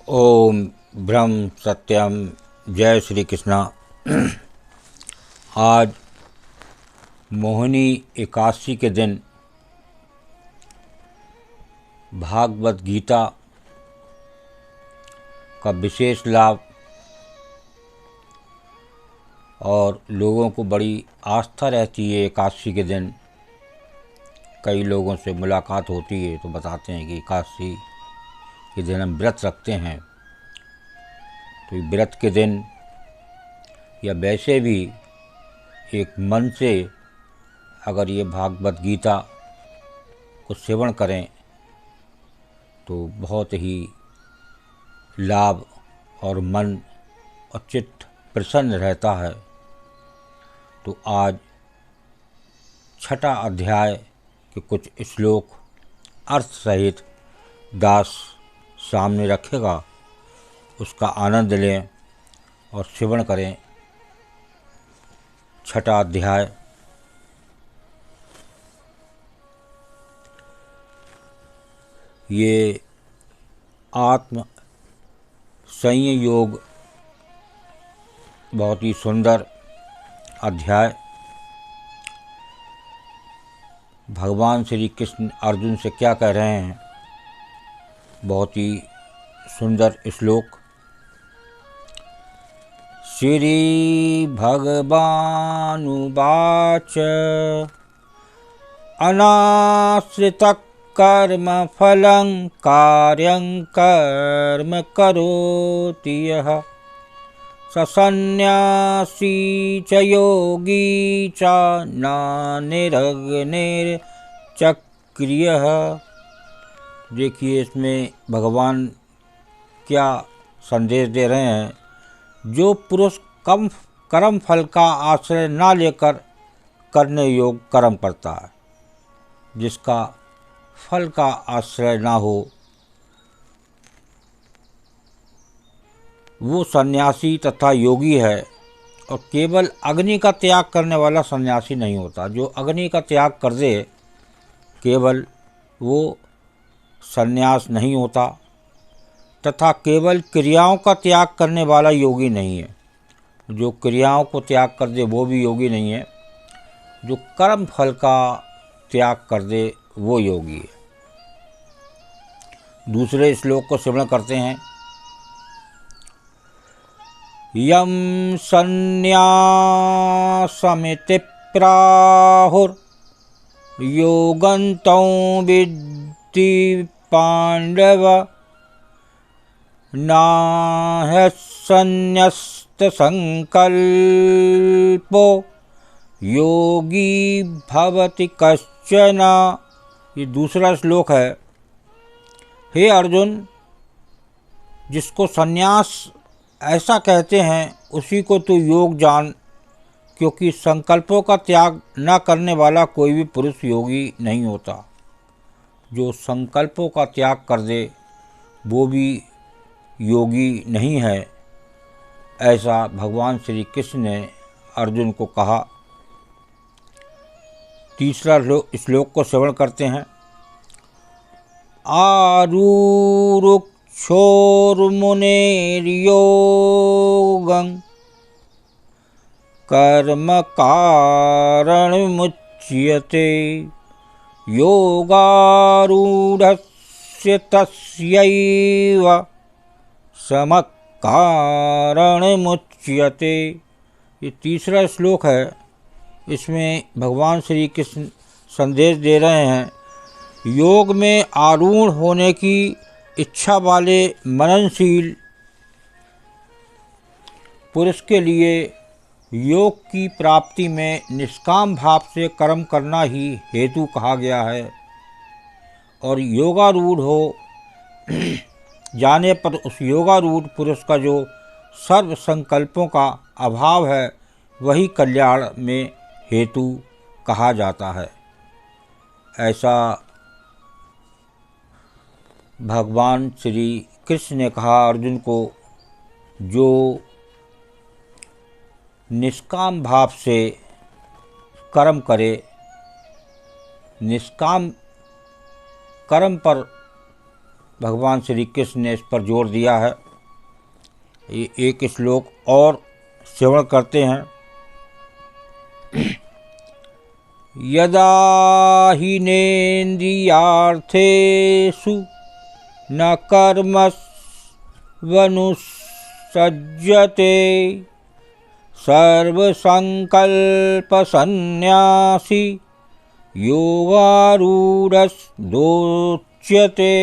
ओम ब्रह्म सत्यम। जय श्री कृष्णा। आज मोहिनी एकादशी के दिन भागवत गीता का विशेष लाभ और लोगों को बड़ी आस्था रहती है। एकादशी के दिन कई लोगों से मुलाकात होती है तो बताते हैं कि एकादशी के दिन हम व्रत रखते हैं। तो व्रत के दिन या वैसे भी एक मन से अगर ये भागवत गीता को सेवन करें तो बहुत ही लाभ और मन और चित्त प्रसन्न रहता है। तो आज छठा अध्याय के कुछ श्लोक अर्थ सहित दास सामने रखेगा, उसका आनंद लें और सेवन करें। छठा अध्याय। ये आत्म संयोग बहुत ही सुंदर अध्याय। भगवान श्री कृष्ण अर्जुन से क्या कह रहे हैं, बहुत ही सुंदर श्लोक। श्री भगवानुवाच अनाश्रितः कर्म फलं कार्यं कर्म करोति यः स सन्न्यासी च योगी च न निरग्निर्चक्रियः। देखिए इसमें भगवान क्या संदेश दे रहे हैं। जो पुरुष कम कर्म फल का आश्रय ना लेकर करने योग्य कर्म करता है, जिसका फल का आश्रय ना हो, वो सन्यासी तथा योगी है। और केवल अग्नि का त्याग करने वाला सन्यासी नहीं होता। जो अग्नि का त्याग कर दे केवल वो सन्यास नहीं होता, तथा केवल क्रियाओं का त्याग करने वाला योगी नहीं है। जो क्रियाओं को त्याग कर दे वो भी योगी नहीं है। जो कर्म फल का त्याग कर दे वो योगी है। दूसरे श्लोक को श्रवण करते हैं। यम सन्न्यासमिति प्राहुर्योगन्तो विद्धि पाण्डव नाह्यसन्न्यस्तसंकल्पो योगी भवति कश्चन। ये दूसरा श्लोक है। हे अर्जुन, जिसको सन्यास ऐसा कहते हैं उसी को तू योग जान, क्योंकि संकल्पों का त्याग न करने वाला कोई भी पुरुष योगी नहीं होता। जो संकल्पों का त्याग कर दे वो भी योगी नहीं है। ऐसा भगवान श्री कृष्ण ने अर्जुन को कहा। तीसरा श्लोक को श्रवण करते हैं। आरुरुक्षोर्मुनेर्योगं कर्म कारणमुच्यते योगारूढ़स्य तस्यैव समः कारणमुच्यते। ये तीसरा श्लोक है। इसमें भगवान श्री कृष्ण संदेश दे रहे हैं। योग में आरूढ़ होने की इच्छा वाले मननशील पुरुष के लिए योग की प्राप्ति में निष्काम भाव से कर्म करना ही हेतु कहा गया है। और योगारूढ़ हो जाने पर उस योगारूढ़ पुरुष का जो सर्व संकल्पों का अभाव है वही कल्याण में हेतु कहा जाता है। ऐसा भगवान श्री कृष्ण ने कहा अर्जुन को। जो निष्काम भाव से कर्म करे, निष्काम कर्म पर भगवान श्री कृष्ण ने इस पर जोर दिया है। ये एक श्लोक और श्रवण करते हैं। यदा हीनेन्द्रियार्थेषु न कर्मवनुसज्जते सर्वसंकल्पसन्न्यासी योगारूढ़स्तदोच्यते।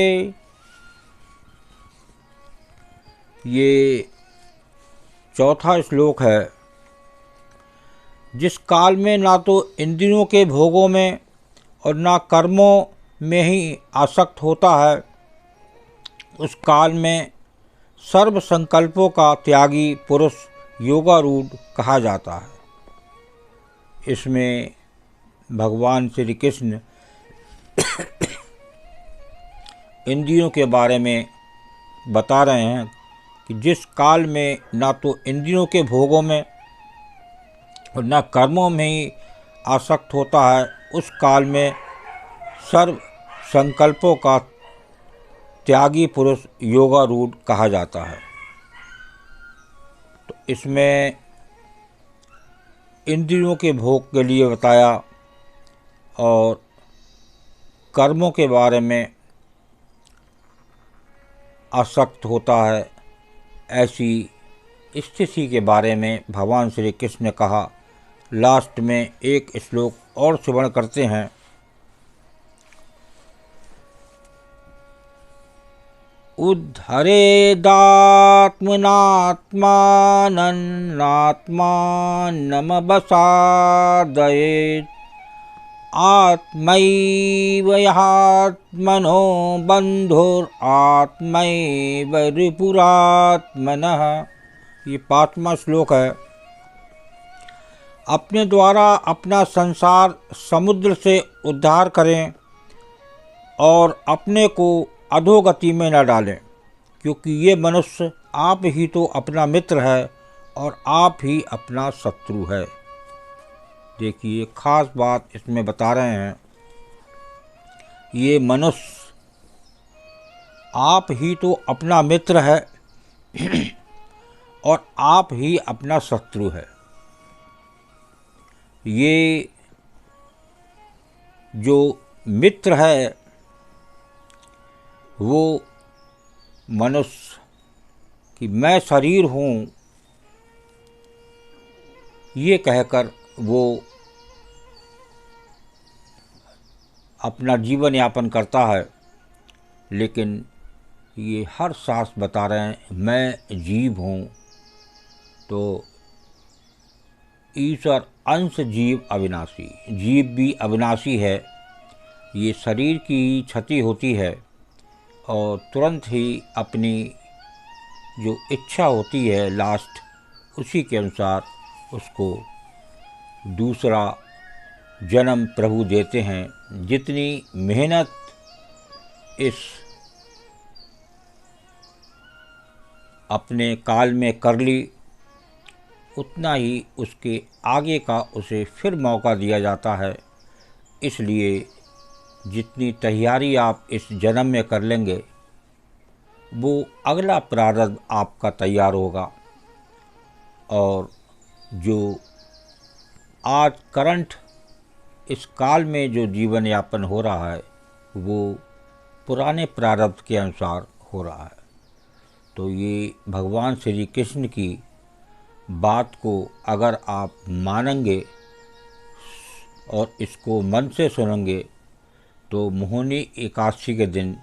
ये चौथा श्लोक है। जिस काल में ना तो इंद्रियों के भोगों में और ना कर्मों में ही आसक्त होता है, उस काल में सर्व संकल्पों का त्यागी पुरुष योगारूढ़ कहा जाता है। इसमें भगवान श्री कृष्ण इंद्रियों के बारे में बता रहे हैं कि जिस काल में ना तो इंद्रियों के भोगों में और न कर्मों में ही आसक्त होता है, उस काल में सर्व संकल्पों का त्यागी पुरुष योगारूढ़ कहा जाता है। तो इसमें इंद्रियों के भोग के लिए बताया और कर्मों के बारे में आसक्त होता है, ऐसी स्थिति के बारे में भगवान श्री कृष्ण ने कहा। लास्ट में एक श्लोक और श्रवण करते हैं। उद्धरेदात्मनात्मानन्नात्मानमवसादयेत् आत्मैव ह्यात्मनो बन्धुरात्मैव रिपुरात्मनः। ये 5वां श्लोक है। अपने द्वारा अपना संसार समुद्र से उद्धार करें और अपने को अधोगति में न डालें, क्योंकि ये मनुष्य आप ही तो अपना मित्र है और आप ही अपना शत्रु है। देखिए, खास बात इसमें बता रहे हैं, ये मनुष्य आप ही तो अपना मित्र है और आप ही अपना शत्रु है। ये जो मित्र है वो मनुष्य कि मैं शरीर हूँ, ये कहकर वो अपना जीवन यापन करता है, लेकिन ये हर सांस बता रहे हैं मैं जीव हूँ। तो ईश्वर अंश जीव अविनाशी, जीव भी अविनाशी है। ये शरीर की क्षति होती है और तुरंत ही अपनी जो इच्छा होती है लास्ट, उसी के अनुसार उसको दूसरा जन्म प्रभु देते हैं। जितनी मेहनत इस अपने काल में कर ली, उतना ही उसके आगे का उसे फिर मौका दिया जाता है। इसलिए जितनी तैयारी आप इस जन्म में कर लेंगे, वो अगला प्रारब्ध आपका तैयार होगा। और जो आज करंट इस काल में जो जीवन यापन हो रहा है, वो पुराने प्रारब्ध के अनुसार हो रहा है। तो ये भगवान श्री कृष्ण की बात को अगर आप मानेंगे और इसको मन से सुनेंगे, तो मोहिनी एकादशी के दिन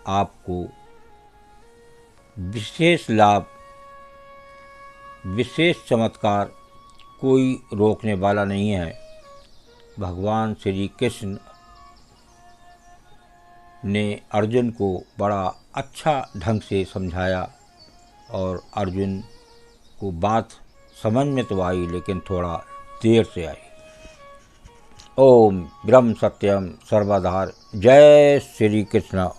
आपको विशेष लाभ, विशेष चमत्कार कोई रोकने वाला नहीं है। भगवान श्री कृष्ण ने अर्जुन को बड़ा अच्छा ढंग से समझाया और अर्जुन को बात समझ में तो आई, लेकिन थोड़ा देर से आई। ओम ब्रह्म सत्यम सर्वधार। जय श्री कृष्ण।